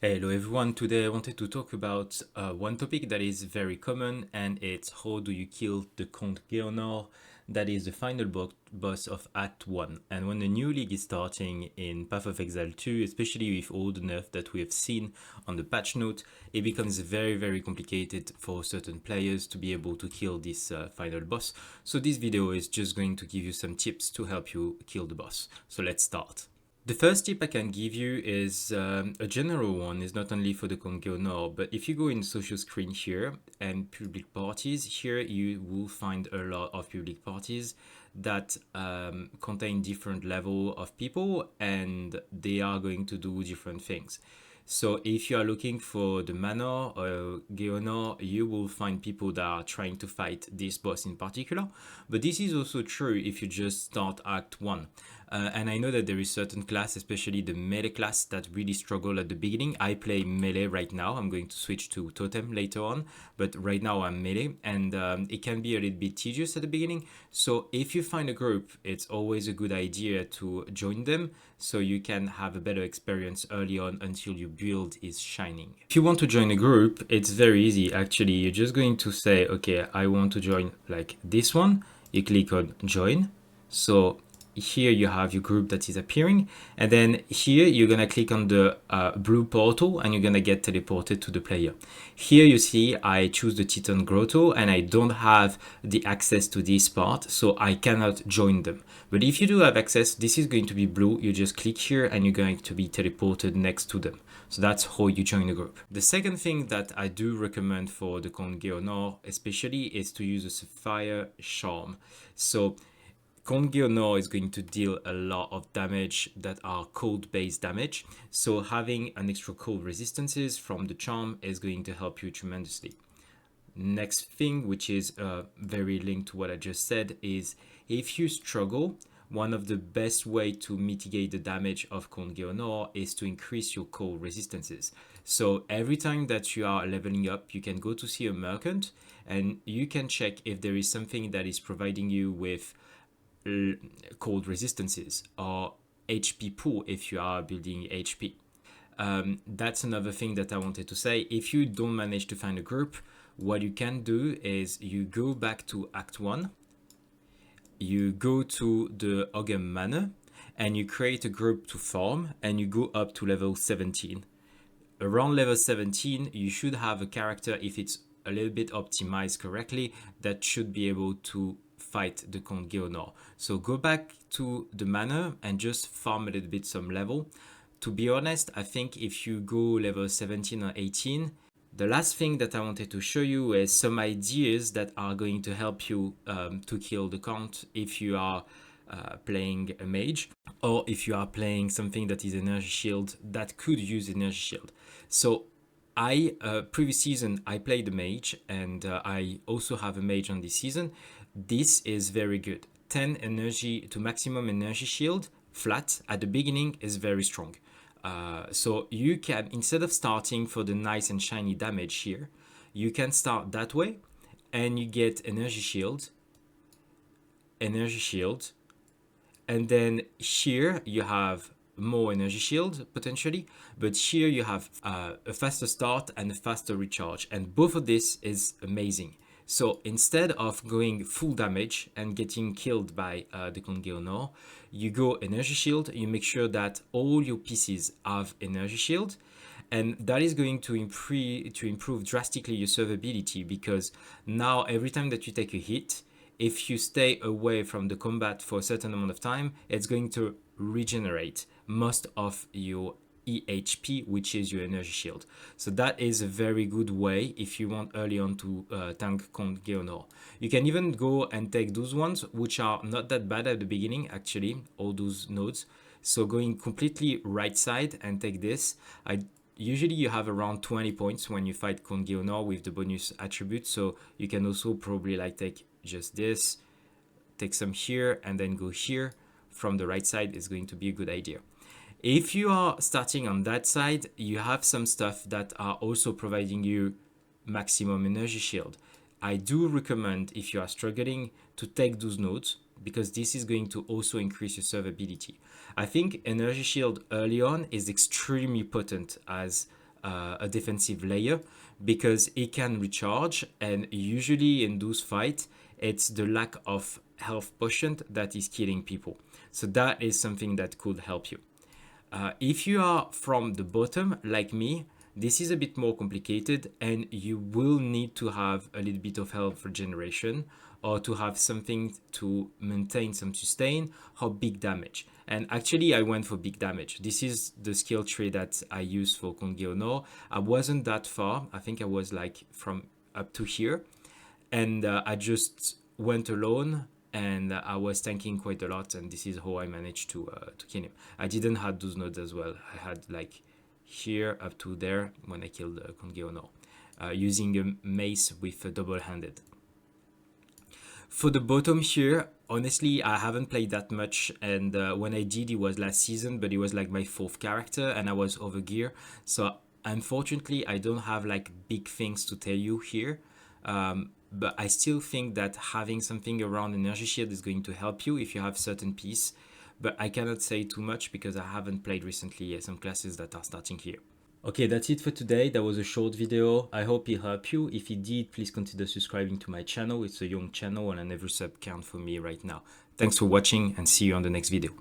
Hello everyone, today I wanted to talk about one topic that is very common, and it's how do you kill the Comte Geonor, that is the final boss of Act 1. And when the new league is starting in Path of Exile 2, especially with all the nerf that we have seen on the patch note, it becomes very complicated for certain players to be able to kill this final boss. So this video is just going to give you some tips to help you kill the boss. So let's start. The first tip I can give you is a general one, is not only for the Geonor, but if you go in social screen here and public parties, here you will find a lot of public parties that contain different level of people, and they are going to do different things. So if you are looking for the manor or Geonor, you will find people that are trying to fight this boss in particular. But this is also true if you just start Act 1. And I know that there is certain class, especially the melee class, that really struggle at the beginning. I play melee right now. I'm going to switch to totem later on, but right now I'm melee, and it can be a little bit tedious at the beginning. So if you find a group, it's always a good idea to join them so you can have a better experience early on until your build is shining. If you want to join a group, it's very easy actually. You're just going to say, okay, I want to join like this one. You click on join. So here you have your group that is appearing, and then here you're gonna click on the blue portal and you're gonna get teleported to the player. Here you see I choose the Titan Grotto and I don't have the access to this part, so I cannot join them. But if you do have access, this is going to be blue. You just click here and you're going to be teleported next to them. So that's how you join the group. The second thing that I do recommend for the Comte Geonor especially is to use a Sapphire Charm. So Comte Geonor is going to deal a lot of damage that are cold based damage, so having an extra cold resistances from the charm is going to help you tremendously. Next thing, which is very linked to what I just said, is if you struggle, one of the best way to mitigate the damage of Comte Geonor is to increase your cold resistances. So every time that you are leveling up, you can go to see a merchant and you can check if there is something that is providing you with cold resistances or HP pool if you are building HP. That's another thing that I wanted to say. If you don't manage to find a group, what you can do is you go back to Act 1, you go to the Ogham manor, and you create a group to farm, and you go up to level 17. Around level 17, you should have a character, if it's a little bit optimized correctly, that should be able to fight the Comte Geonor. So go back to the manor and just farm a little bit some level. To be honest, I think if you go level 17 or 18, the last thing that I wanted to show you is some ideas that are going to help you to kill the Count if you are playing a mage, or if you are playing something that is energy shield that could use energy shield. So previous season I played a mage, and I also have a mage on this season. This is very good. 10 energy to maximum energy shield flat at the beginning is very strong. So you can, instead of starting for the nice and shiny damage here, you can start that way and you get energy shield, and then here you have more energy shield potentially, but here you have a faster start and a faster recharge, and both of this is amazing. So instead of going full damage and getting killed by the Comte Geonor, you go energy shield, you make sure that all your pieces have energy shield, and that is going to improve drastically your survivability, because now every time that you take a hit, if you stay away from the combat for a certain amount of time, it's going to regenerate most of your EHP, which is your energy shield. So that is a very good way if you want early on to tank Comte Geonor. You can even go and take those ones, which are not that bad at the beginning, actually, all those nodes. So going completely right side and take this. Usually you have around 20 points when you fight Comte Geonor with the bonus attribute, so you can also probably like take just this, take some here, and then go here from the right side is going to be a good idea. If you are starting on that side, you have some stuff that are also providing you maximum energy shield. I do recommend, if you are struggling, to take those nodes, because this is going to also increase your survivability. I think energy shield early on is extremely potent as a defensive layer because it can recharge, and usually in those fights it's the lack of health potion that is killing people. So that is something that could help you. If you are from the bottom like me, this is a bit more complicated and you will need to have a little bit of health regeneration or to have something to maintain some sustain or big damage. And actually I went for big damage. This is the skill tree that I used for Comte Geonor. I wasn't that far. I think I was like from up to here. And I just went alone and I was tanking quite a lot, and this is how I managed to kill him. I didn't have those nodes as well. I had like here up to there when I killed Comte Geonor, using a mace with a double-handed. For the bottom here, honestly, I haven't played that much, and when I did, it was last season, but it was like my 4th character, and I was over gear. So unfortunately, I don't have like big things to tell you here. But I still think that having something around energy shield is going to help you if you have certain piece. But I cannot say too much because I haven't played recently some classes that are starting here. Okay, that's it for today. That was a short video. I hope it helped you. If it did, please consider subscribing to my channel. It's a young channel and every sub count for me right now. Thanks for watching and see you on the next video.